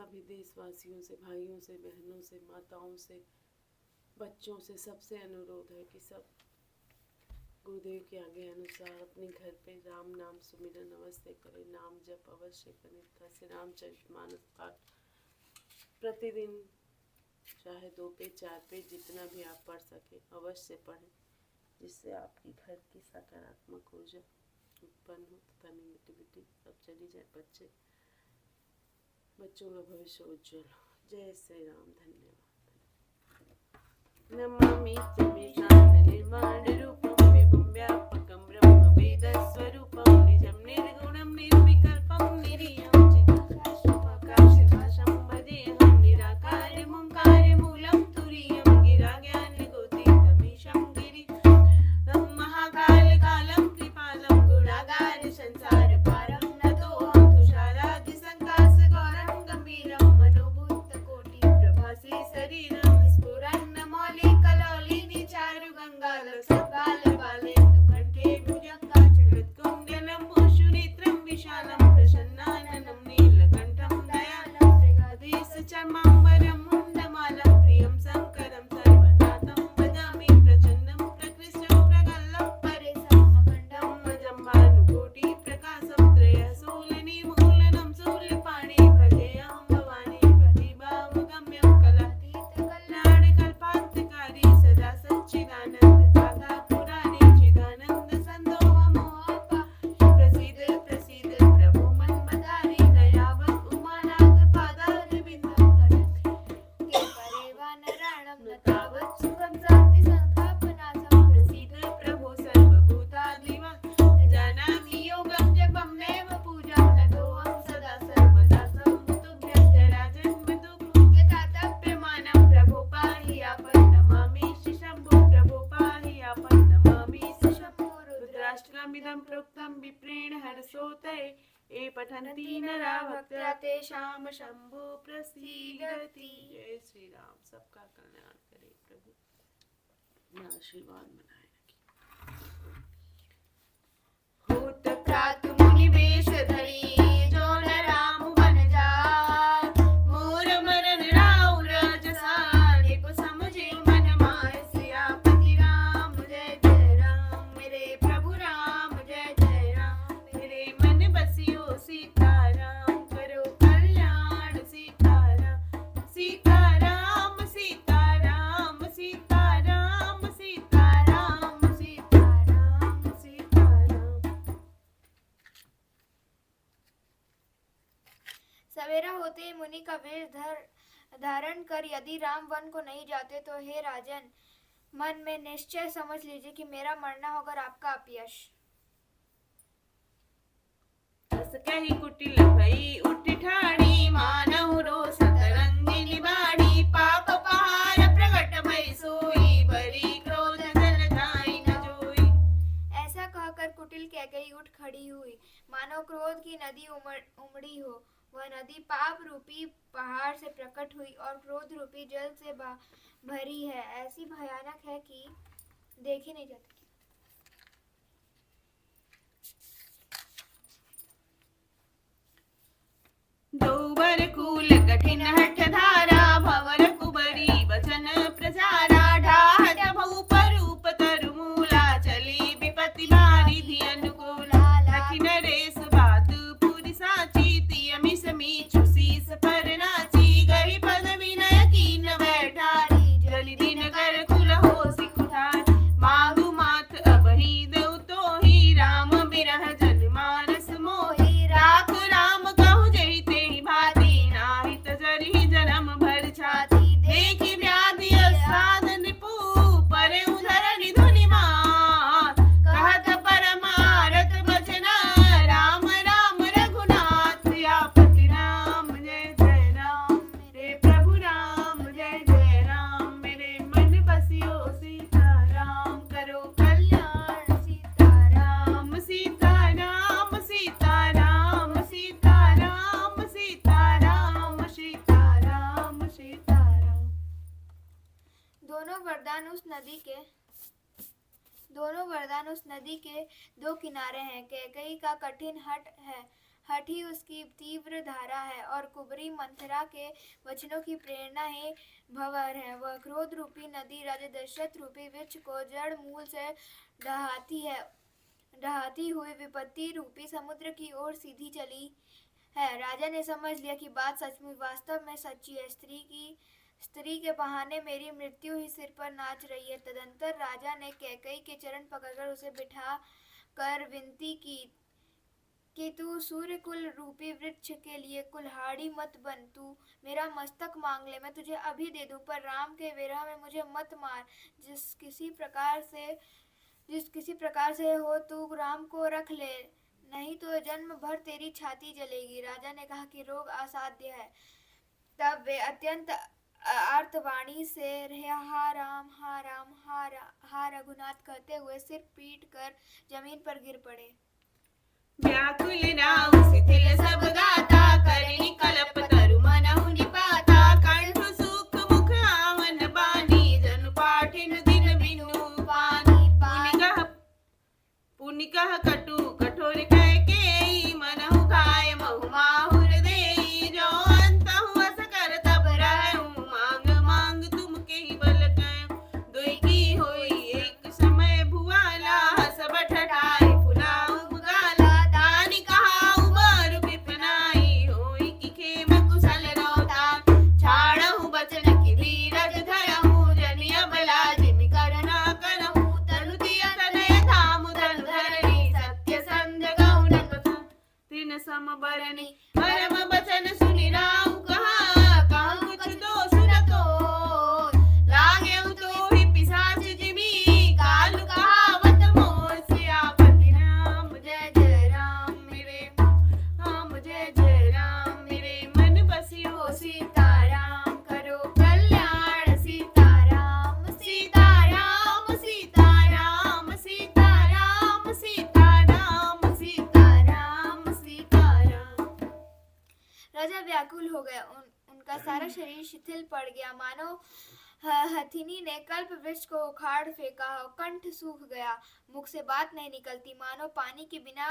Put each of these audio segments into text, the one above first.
सभी देशवासियों से, भाइयों से, बहनों से, माताओं से, बच्चों से, सबसे अनुरोध है कि सब गुरुदेव के आगे अनुसार अपने घर पे राम नाम सुमिरन अवश्य करें, नाम जप अवश्य करें तथा श्री रामचरितमानस पाठ प्रतिदिन चाहे 2 पेज 4 पेज जितना भी आप पढ़ सके अवश्य पढ़ें, जिससे आपकी घर की सकारात्मक ऊर्जा उत्पन्न हो तथा निगेटिविटी सब चली जाए, बच्चों का भविष्य उज्जवल हो। जय श्री राम। धन्यवाद। नमामि समीशान निर्माण रूपम विभुं व्यापकं ब्रह्म वेद स्वरूपं निजं निर्गुणं निर्विकल्पं निरीयं चिदाकाशभाषं भजेऽहं निराकारं मूलं तुरीयं गिरा ज्ञानगोतीतमीशं गिरिं महाकालकालं कृपालं गुणागार संसारपारं नतोऽहं तुषारादि संकाशगौरं गम्भीरं मनोभूतकोटिप्रभासी शरीरं प्रोक्तं विप्रेण हर्षोते ये पठन्ति नरा भक्त्या तेषां शंभु प्रसीदति। जय श्री राम। सबका कल्याण करे प्रभु, अपना आशीर्वाद बनाए रखे। होत प्रात मुनि वेश धरी जो न राम बन जाय, मोर मरन राउ रजसा निप समझे मन माय। सियापति राम जय जय राम, मेरे प्रभु राम जय जय राम, मेरे मन बसियो सीताराम, करो कल्याण सीताराम। सीताराम सीताराम सीताराम सीताराम सीताराम सीताराम। सवेरा होते ही मुनि का वेश धारण कर यदि राम वन को नहीं जाते तो हे राजन, मन में निश्चय समझ लीजिए कि मेरा मरना होकर आपका अपयश। अस कही कुटिल भई उठ ठाणी, मानहु रो सतरंगी निबाड़ी। पाप पहाड़ प्रगट भई सोई, बरी क्रोध जल जाई न जोई। ऐसा कहकर कुटिल कैकेयी उठ खड़ी हुई, मानो क्रोध की नदी उमड़ी हो। वह नदी पाप रूपी पहाड़ से प्रकट हुई और क्रोध रूपी जल से भरी है। ऐसी भयानक है कि देखी नहीं जाती। दोबर कूल कठिन हठ धारा, भवर कुबरी वचन प्रचारा। ढाह भूप रूप तरु मूला, चली विपति भारी धी अनुकूला। लखि नरेश बात पूरी साची, तियमि समीचु शीस पर नाची। गही पद विनय कीन बैठारी, जलि दिन कर कुल हो सिकुठार। माहु माथ अबहि देउ तोहि, राम बिरह जन मानस मोहि। राख राम कहु जहि तेहि भांति, नाहि तजरि जन्म भर छाती। देखि व्याधि असाध निपु, परे उधरनि धुनि मात। कहत परमारथ बचन, राम राम रघुनाथ। सियापति राम जय जय राम, मेरे प्रभु राम जय जय राम, मेरे मन बसियो सीताराम। करो कल्याण सीताराम सीताराम सीताराम सीताराम सीताराम सीताराम सीताराम। दोनों वरदान उस नदी के दो किनारे हैं। कैकेयी का कठिन हठ है हठ ही उसकी तीव्र धारा है और कुबरी मंथरा के वचनों की प्रेरणा ही भंवर है। वह क्रोध रूपी नदी राजा दशरथ रूपी वृक्ष को जड़ मूल से ढहाती हुई विपत्ति रूपी समुद्र की ओर सीधी चली है। राजा ने समझ लिया कि बात सचमुच वास्तव में सच्ची है। स्त्री के बहाने मेरी मृत्यु ही सिर पर नाच रही है। तदंतर राजा ने कैकई के चरण पकड़कर उसे बिठा कर विनती की कि तू सूर्य कुल रूपी वृक्ष के लिए कुल्हाड़ी मत बन। तू मेरा मस्तक मांग ले, मैं तुझे अभी दे दूं, पर राम के विरह में मुझे मत मार। जिस किसी प्रकार से हो तू राम को रख ले, नहीं तो जन्म भर तेरी छाती जलेगी। राजा ने कहा कि रोग असाध्य है। तब वे अत्यंत आर्तवाणी से हा राम हा राम हा रघुनाथ कहते हुए सिर पीट कर जमीन पर गिर पड़े। व्याकुल नाव शिथिल सब गाता, करणी कलप तरु मनहु निपाता। कंठ सुख मुख आवन बानी, जनु पाठिन दिन बिनु पानी। पुनि कह कटु कठोर कैकेयी, मनहु काय महु माहुर देई। जो अंतहु अस कर तब रहूं, मांग मांग तुम केहि बल कहूं। दुई की होई एक समय भुआला, हस बठठाई फुलाऊ गाला। तानि कहाऊ बारु विपनाई, होई की खेम कुशल रौता। छाड़हु बचन की धीरज धरहु, जनि अबला जिमि कर ना करहु। तनु तिय तनय धामु धनु धरणी, सत्य संध गौन तिन सम बरनी। परम बचन सुनि राम कहा, कहूँ कुछ दोष न तोर। लागेउ तोहि पिशाच जिमि, कालु कहावत मोर। सियापति राम जय जय राम मेरे, राम जय जय राम मेरे। मन बसियो सीताराम, करो कल्याण सीताराम। सीताराम सीताराम सीताराम सीताराम सीताराम सीताराम। राजा व्याकुल हो गया। उनका सारा शरीर शिथिल पड़ गया, मानो हथिनी ने कल्प वृक्ष को उखाड़ फेंका हो। कंठ सूख गया, मुख से बात नहीं निकलती, मानो पानी के बिना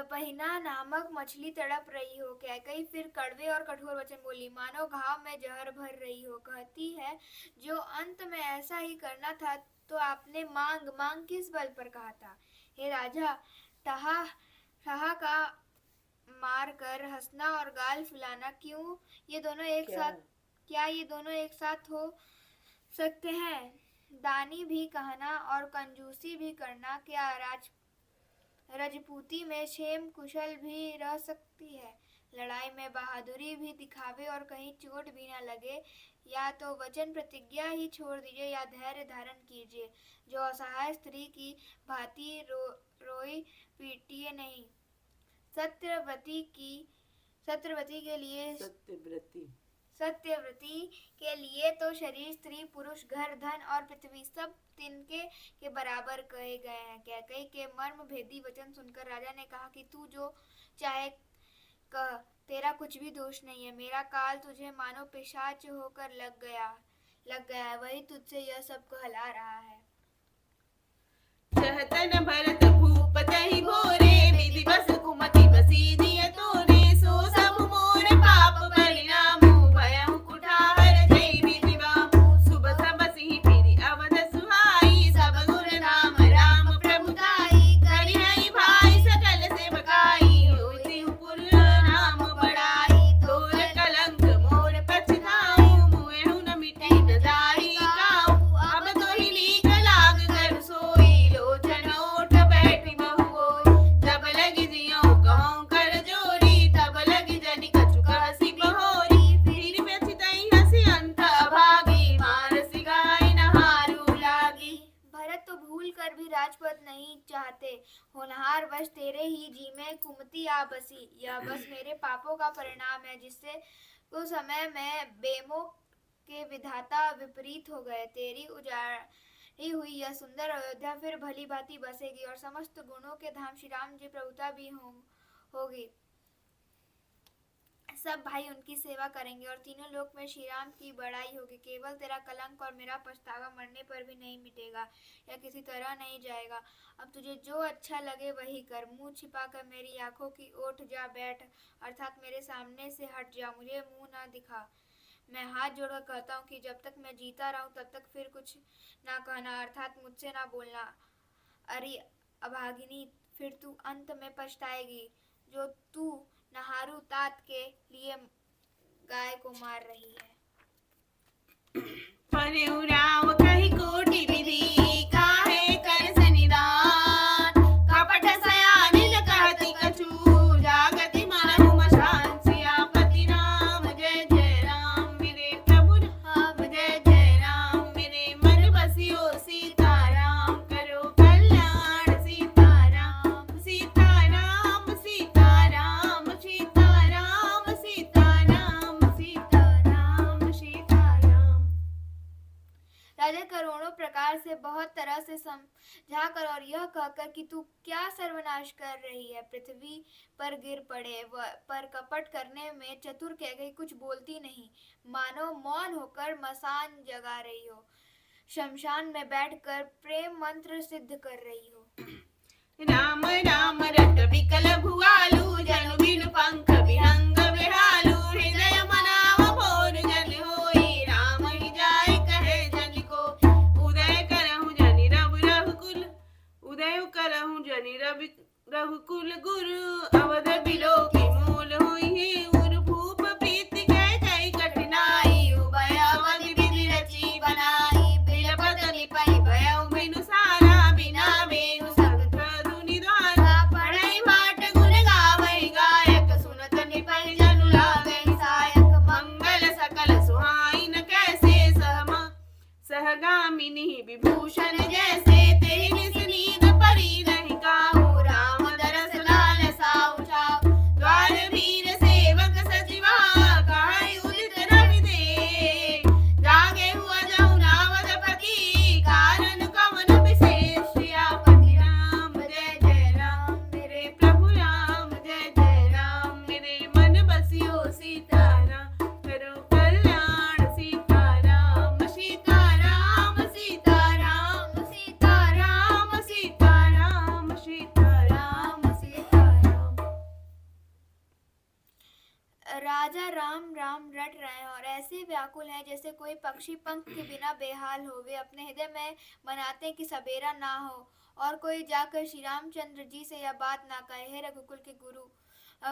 पहिना नामक मछली तड़प रही हो। कैकई फिर कड़वे और कठोर वचन बोली, मानो घाव में जहर भर रही हो। कहती है, जो अंत में ऐसा ही करना था तो आपने मांग किस बल पर कहा था। हे राजा, ठहाका मार कर हंसना और गाल फुलाना क्या ये दोनों एक साथ हो सकते हैं। दानी भी कहना और कंजूसी भी करना क्या रजपूती में क्षेम कुशल भी रह सकती है। लड़ाई में बहादुरी भी दिखावे और कहीं चोट भी न लगे। या तो वचन प्रतिज्ञा ही छोड़ दीजिए या धैर्य धारण कीजिए। जो असहाय स्त्री की भांति रोई पीटिए नहीं। सत्यव्रती के लिए तो शरीर, स्त्री, पुरुष, घर, धन और पृथ्वी सब तिनके के बराबर कहे गए हैं। कैकई के मर्म भेदी वचन सुनकर राजा ने कहा कि तू जो चाहे कह, तेरा कुछ भी दोष नहीं है। मेरा काल तुझे मानो पिशाच होकर लग गया है, वही तुझसे यह सब कहला रहा है। चहतन भरत भूप तहि भोरे, विधि बस कुमति बसीदिय तोरे। सो सब मोर पाप परिणामु, भयउ कुठार जय विधि बामु। शुभ सब सिंह फिरि अवध सुहाई, सब गुण नाम राम प्रभु धाई। करिहई भाई सकल सेवकाई, होई तिहु पुर नाम बड़ाई। तोर कलंक मोर पछताऊ, मुएहु न मिटै न जाहि काऊ। अब तोहि नीक लाग कर सोई, लोचन ओठ बैठी बहु गोई। जब लगी जियो कहूँ कर जोरी, तब लगी जनि कछु कहसी बहोरी। फिर व्यथितहि हंसी अंत अभागी, मारसी गाय नहारू लागी। भरत तो भूल कर भी राजपद नहीं चाहते, होनहार वश तेरे ही जी में कुमति आ बसी। यह बस मेरे पापों का परिणाम है, जिससे उस समय में बेमो के विधाता विपरीत हो गए। तेरी उजाड़ी हुई यह सुंदर अयोध्या फिर भली भांति बसेगी और समस्त गुणों के धाम श्री राम जी प्रभुता भी होगी। सब भाई उनकी सेवा करेंगे और तीनों लोक में श्री राम की बड़ाई होगी। केवल तेरा कलंक और मेरा पछतावा मरने पर भी नहीं मिटेगा या किसी तरह नहीं जाएगा। अब तुझे जो अच्छा लगे वही कर। मुंह छिपाकर मेरी आंखों की ओट जा बैठ, अर्थात मेरे सामने से हट जा, मुझे मुंह ना दिखा। मैं हाथ जोड़कर कहता हूँ कि जब तक मैं जीता रहूं तब तक फिर कुछ ना कहना, अर्थात मुझसे ना बोलना। अरे अभागिनी, फिर तू अंत में पछताएगी जो तू नहारू तात के लिए गाय को मार रही है। परउराव कहि कोटि विधि, काहे कर सनिधान। कपट सयानिन कहति कछु, जागति मनहु मशान। सियापति राम जय जय राम, मेरे प्रभु राम जय जय राम। मेरे मन बसियो सीताराम, करो कल्याण सीताराम। सीताराम सीताराम सीताराम सीताराम सीताराम सीताराम। राजा करोड़ों प्रकार से बहुत तरह से समझाकर और यह कहकर कि तू क्या सर्वनाश कर रही है, पृथ्वी पर गिर पड़े। पर कपट करने में चतुर कैकेयी कुछ बोलती नहीं, मानो मौन होकर मसान जगा रही हो, शमशान में बैठकर प्रेम मंत्र सिद्ध कर रही हो। राम राम रट बिकल भुआलु, जनु बिनु पंख विहंग विहालु। हृदय मनाव मोर जन होई, राम ही जाय कहे जन को। उदय करहु जनि रघुकुल, उदय करहु जनि रघुकुल गुरु। अवध बिलो की मूल होई, उर भूप प्रीति कई कठिनाई। उभय अवध विधि रची बनाई, बिलपत निपहि भयउ बिनु सारा। बिना बेनु सख्त धुनि द्वारा, पढ़ई बाट गुण गावई गायक। सुनत निपहि जनु लागई सायक, मंगल सकल सुहाइन कैसे। सहगामिनी विभूषण जैसे, तेहि निस नींद परी नहीं काहू। राम दरस लालसा उठाऊ, द्वार वीर सेवक सचिवा। कहई उदित रवि दे, जागे हुआ जहु नावदपति। कारण कवन विशेष, सियापति राम जय जय राम। मेरे प्रभु राम जय जय राम, मेरे मन बसियो सीताराम। करो कल्याण सीताराम सीताराम सीताराम सीताराम सीताराम सीताराम सीताराम। राजा राम राम रट रहे हैं और ऐसे व्याकुल हैं जैसे कोई पक्षी पंख के बिना बेहाल हो। वे अपने हृदय में मनाते हैं कि सवेरा ना हो और कोई जाकर श्री रामचंद्र जी से यह बात ना कहे। हे रघुकुल के गुरु,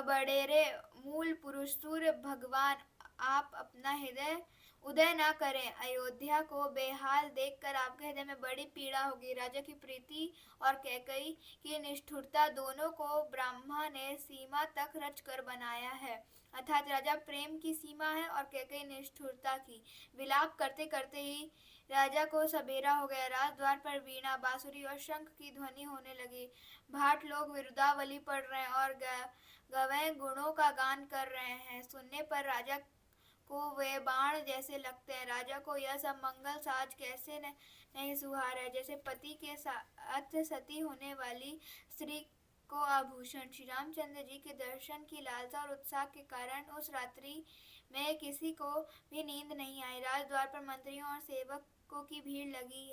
बड़ेरे मूल पुरुष सूर्य भगवान, आप अपना हृदय उदय ना करें। अयोध्या को बेहाल देखकर आपके हृदय में बड़ी पीड़ा होगी। राजा की प्रीति और कैकेयी की निष्ठुरता दोनों को ब्रह्मा ने सीमा तक रच कर बनाया है, अर्थात राजा प्रेम की सीमा है और कैकेयी निष्ठुरता की। विलाप करते करते ही राजा को सबेरा हो गया। राजद्वार पर वीणा, बांसुरी और शंख की ध्वनि होने लगी। भाट लोग विरुदावली पढ़ रहे हैं और गवै गुणों का गान कर रहे हैं। सुनने पर राजा को वे बाण जैसे लगते हैं। राजा को यह सब मंगल साज कैसे नहीं सुहार है, जैसे पति के साथ सती होने वाली स्त्री को आभूषण। श्री रामचंद्र जी के दर्शन की लालसा और उत्साह के कारण उस रात्रि में किसी को भी नींद नहीं आई। राजद्वार पर मंत्रियों और सेवकों की भीड़ लगी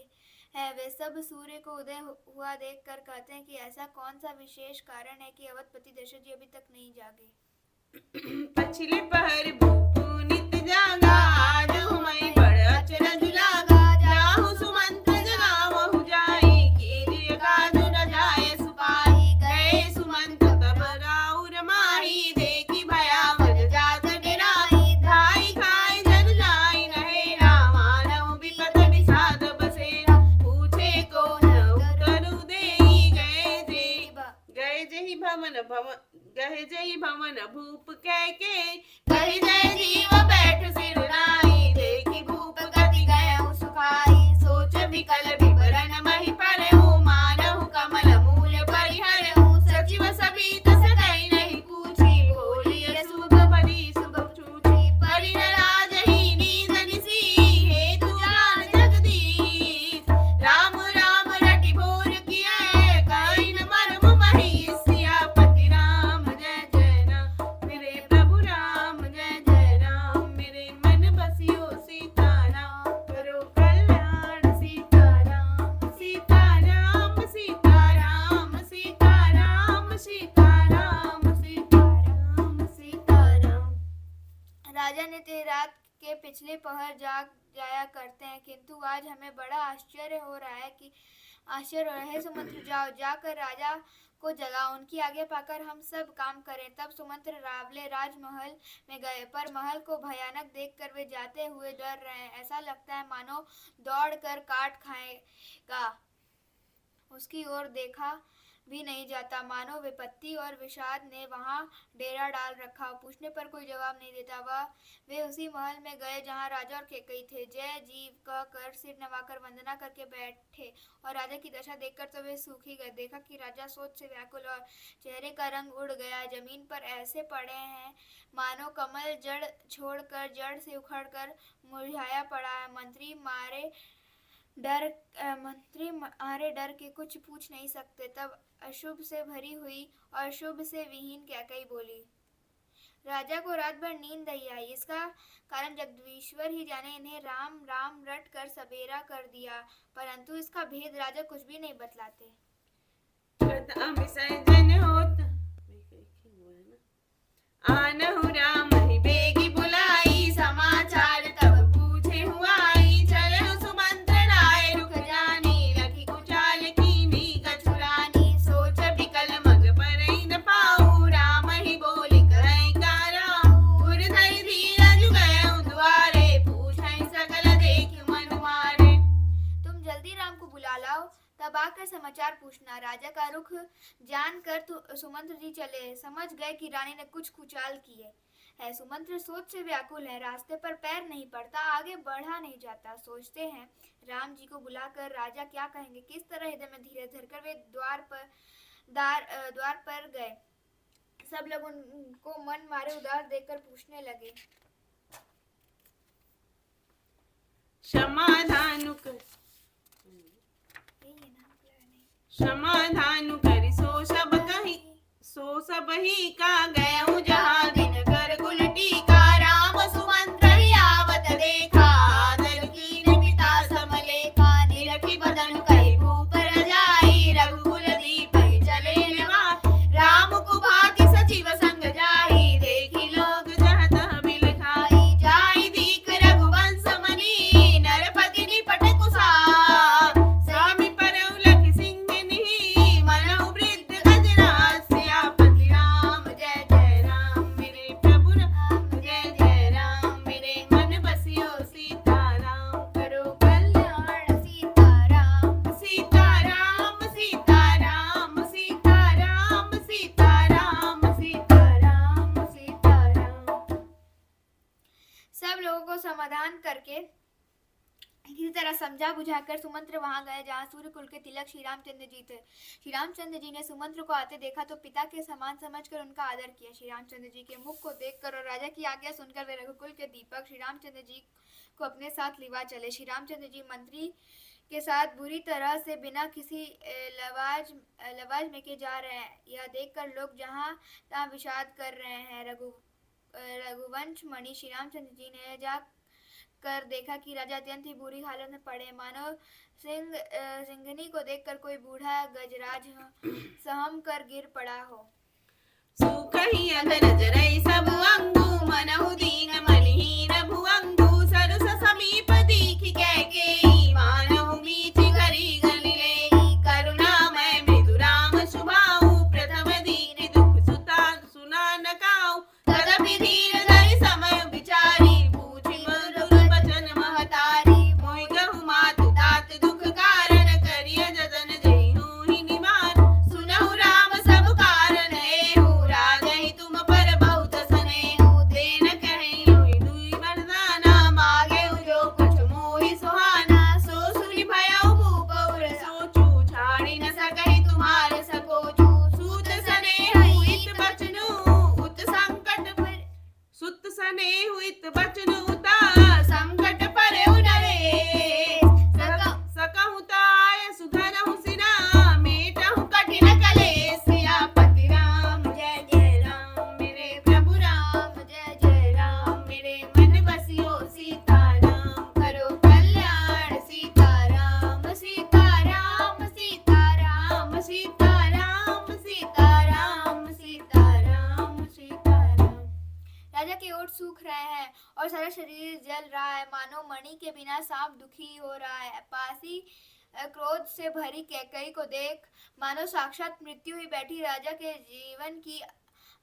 है। वे सब सूर्य को उदय हुआ देखकर कहते हैं कि ऐसा कौन सा विशेष कारण है कि अवधपति दशरथ जी अभी तक नहीं जागे। पछिले पहर भूपु नित जागा, आज हुमई बड़ अचरज लागा। जाहु सुमंत जगावहु जाई, कीजिए काज न जाय सुपाई। गए सुमंत तब राउर माही, देखी भयावह जात डेराई। धाई खाई जन जाई रहे, रामानहु विपत विषाद बसेरा। पूछे को न उत्तरु देई, गए जेहि भवन भूप कैके। कहि जय जीव बैठ सिर नाई, देखि भूप गति गयहु सुखाई। सोच विकल विवरण महि परहु, मानहु कमल मूल परिहरहु। सचिव सबित सकहि नहीं पूछी, बोलिय सुख बरी सुख छूछी। परिन राजहि नींद निसी, हेतु जान जगदीश। राम राम रटि भोर किए, कइन मर्म महि। सियापति राम जय जय राम, मेरे प्रभु राम जय के पिछले पहर जाग जाया करते हैं, किंतु आज हमें बड़ा आश्चर्य हो रहा है। सुमंत्र जाओ, जाकर राजा को जगाओ, उनकी आज्ञा पाकर हम सब काम करें। तब सुमंत्र रावले राजमहल में गए, पर महल को भयानक देखकर वे जाते हुए डर रहे हैं। ऐसा लगता है मानो दौड़ कर काट खाएगा। उसकी ओर देखा भी नहीं जाता, मानो विपत्ति और विषाद ने वहां डेरा डाल रखा। पूछने पर कोई जवाब नहीं देता। वे उसी महल में गए जहां राजा और कैकेयी थे। जय जीव कहकर सिर नवाकर वंदना करके बैठे, और राजा की दशा देखकर तो वे सूख ही गए। देखा कि राजा सोच से व्याकुल और चेहरे का रंग उड़ गया, जमीन पर ऐसे पड़े हैं मानो कमल जड़ छोड़कर जड़ से उखड़कर मुरझाया पड़ा है। मंत्री मारे डर के कुछ पूछ नहीं सकते। तब अशुभ से भरी हुई और शुभ से विहीन कैकेयी बोली, राजा को रात भर नींद नहीं आई। इसका कारण जगदीश्वर ही जाने। इन्हें राम राम रट कर सबेरा कर दिया, परंतु इसका भेद राजा कुछ भी नहीं बतलाते। विसर्जन होत आनहु राम ही बेगी बुलाई, समाचार तब पूछे हुआई। चलहु सुमंत्र राय रुख जानी, रखी कुचाल कीनी कछुरानी। सोच बिकल मग परई न पाऊँ, राम ही बोली कहीं काराऊँ। उर्धई धीरज गए द्वारे, पूछई सकल देख मन मारे। तुम जल्दी राम को बुला लाओ, तब आकर समाचार पूछना। राजा का रुख जानकर सुमंत्र जी चले, समझ गए कि रानी ने कुछ कुचाल की है। सुमंत्र सोच से व्याकुल है, रास्ते पर पैर नहीं पड़ता, आगे बढ़ा नहीं जाता। सोचते हैं राम जी को बुलाकर राजा क्या कहेंगे। किस तरह हृदय में धीरज धरकर वे द्वार पर गए। सब लोग उनको मन मारे उदास देखकर पूछने लगे, क्षमाधानु करि सो सब ही का गयऊँ जहाँ दिन कर गुलटी का। राम सुमंत्र ही आवत देखा, आदर कीन पिता समलेखा। निरखी बदन कहि भूप रजाई, रघुकुल दीपहि चले निवास। राम को भाति सचिव संग जाहि, देखी लोग जह तह बिल खाई। जाहि दीख रघुवंश मनी, नरपति निपट कुसार। स्वामी परौ लखि सिंह मनहु वृद्ध अजनास। सियापति राम जय जय राम, मेरे प्रभु राम जय जय राम। मेरे मन बसियो सीताराम, करो कल्याण सीताराम। सीताराम सीताराम सीताराम सीताराम सीताराम सीताराम। सब लोगों को समाधान करके किसी तरह समझा बुझाकर सुमंत्र वहां गए जहां सूर्यकुल के तिलक श्री रामचंद्र जी थे। श्री रामचंद्र जी ने सुमंत्र को आते देखा तो पिता के समान समझकर उनका आदर किया। श्री रामचंद्र जी के मुख को देखकर और राजा की आज्ञा सुनकर वे रघुकुल के दीपक श्री रामचंद्र जी को अपने साथ लिवा चले। श्री रामचंद्र जी मंत्री के साथ बुरी तरह से बिना किसी लवाज में के जा रहे हैं। यह देखकर लोग जहां तहां विषाद कर रहे हैं। रघुवंश मणि श्री रामचंद्र जी ने जा कर देखा कि राजा अत्यंत ही बुरी हालत में पड़े, मानो सिंघनी को देखकर कोई बूढ़ा गजराज सहम कर गिर पड़ा हो। सुखहि अधर जरई सब अंगु, मनहु दीन मलिहीन भुअंगु। सरस समीप दीखि कैकेयी, मानहु मीठि करी गनि लेई। करुणामय मृदु राम सुभाऊ, प्रथम दीन दुख सुना न काऊ। तदपि धीर धरि समय विचारी, पूछि मधुर बचन महतारी। मोहि गहु मातु तात दुख कारण, करिय जतन जेहू ही निवार। सुनहु राम सब कारण एहू, राजहि तुम पर बहुत स्नेहु। तेन कहि सूख रहे हैं और सारा शरीर जल रहा है, मानो मणि के बिना सांप दुखी हो रहा है। पासी क्रोध से भरी कैकई को देख मानो साक्षात मृत्यु ही बैठी राजा के जीवन की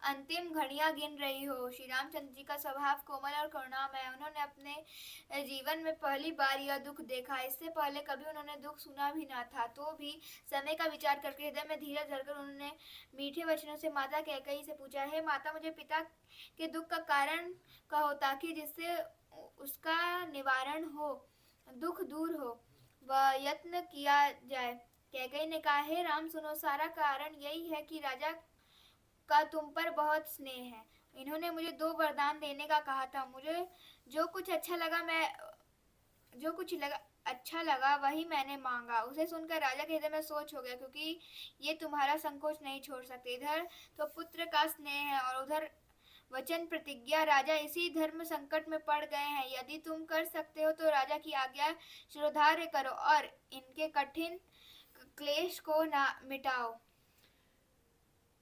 अंतिम घड़ियां गिन रही हो। श्री रामचंद्र जी का स्वभाव कोमल और करुणामय है। उन्होंने अपने जीवन में पहली बार यह दुख देखा। इससे पहले कभी उन्होंने दुख सुना भी ना था। तो भी समय का विचार करके हृदय में धीरज धरकर उन्होंने मीठे वचनों से माता कैकेयी से पूछा, हे माता, मुझे पिता के दुख का कारण कहो ताकि जिससे उसका निवारण हो, दुख दूर हो, वह यत्न किया जाए। कैकेयी ने कहा, हे राम, सुनो, सारा कारण यही है कि राजा का तुम पर बहुत स्नेह है। इन्होंने मुझे 2 वरदान देने का कहा था। मुझे जो कुछ अच्छा लगा वही मैंने मांगा। उसे सुनकर राजा के हृदय में सोच हो गया, क्योंकि ये तुम्हारा संकोच नहीं छोड़ सकते। इधर तो पुत्र का स्नेह है और उधर वचन प्रतिज्ञा। राजा इसी धर्म संकट में पड़ गए हैं। यदि तुम कर सकते हो तो राजा की आज्ञा शिरोधार्य करो और इनके कठिन क्लेश को ना मिटाओ।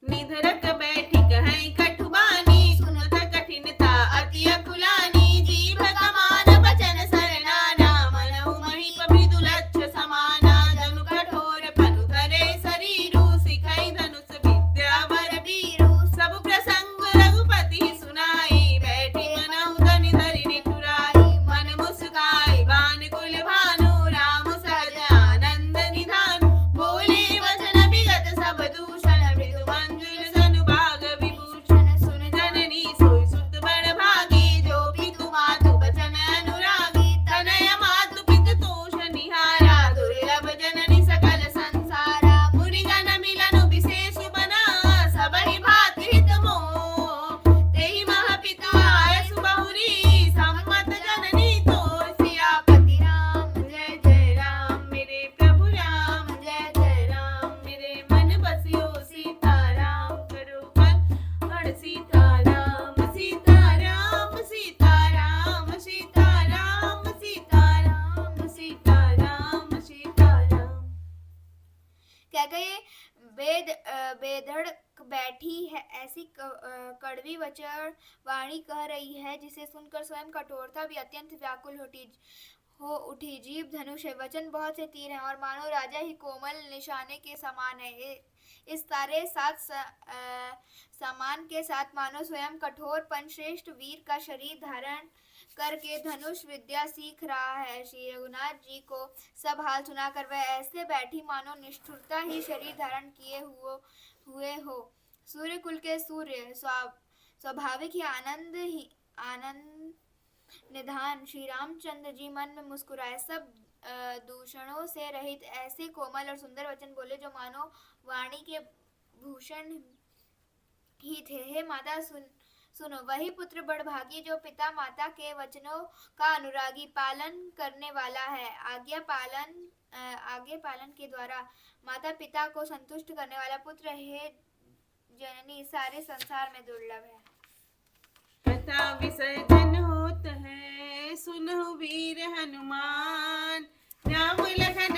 निधरक बैठी कहीं कठुबानी, सुनत कठिनता अति अकुलानी। जीभ कमान बचन सरनाना, मनहु महीप मृदुलच्छ समाना। जनु कठोर फनु धरे शरीरु, सिखई धनुष विद्या बर बीरु। सब प्रसंग रघुपति सुनाई, बैठी मनहु धनि धरि निठुराई। मन मुस्काई बान कुल भानु, राम सहज आनंद निधानु। बोले वचन विगत सब दूषण, मृदु मंजुल सनु भाग विभूषण। सुन जननी सोई सुत बड़ भागी, जो पितु मातु बचन अनुरागी। तनय मातु पितु तोष निहारा, दुर्लभ जननी सकल संसारा। मुनिगण मिलन विशेष बना, सबहि भांति हित मोह। तेहि मह पितु आयसु बहुरी, सम्मत जननी तोर सियापति राम। जय जय राम मेरे प्रभु राम, जय जय राम मेरे मन बसियो। सीताराम करो हर सीताराम, सीताराम सीताराम, सीताराम सीताराम, सीताराम सीताराम। कैकेयी बेधड़क बैठी है, ऐसी कड़वी वचन वाणी कह रही है जिसे सुनकर स्वयं कठोरता भी अत्यंत व्याकुल हो उठी। जीभ धनुष है, वचन बहुत से तीर हैं और मानो राजा ही कोमल निशाने के समान है। इस सारे सामान के साथ मानो स्वयं कठोरपन श्रेष्ठ वीर का शरीर धारण करके धनुष विद्या सीख रहा है। श्री रघुनाथ जी को सब हाल सुनाकर वह ऐसे बैठी मानो निष्ठुरता ही शरीर धारण किए हुए हो। सूर्य कुल के सूर्य, स्वाभाविक ही आनंद निधान श्री रामचंद्र जी मन में मुस्कुराए। सब दूषणों से रहित ऐसे कोमल और सुंदर वचन बोले जो मानो वाणी के भूषण ही थे। हे माता, सुनो, वही पुत्र बड़भागी जो पिता माता के वचनों का अनुरागी पालन करने वाला है। आज्ञा पालन के द्वारा माता पिता को संतुष्ट करने वाला पुत्र हे जननी सारे संसार में दुर्लभ है। कथा विसर्जन होत है, सुनहु वीर हनुमान। राम लखन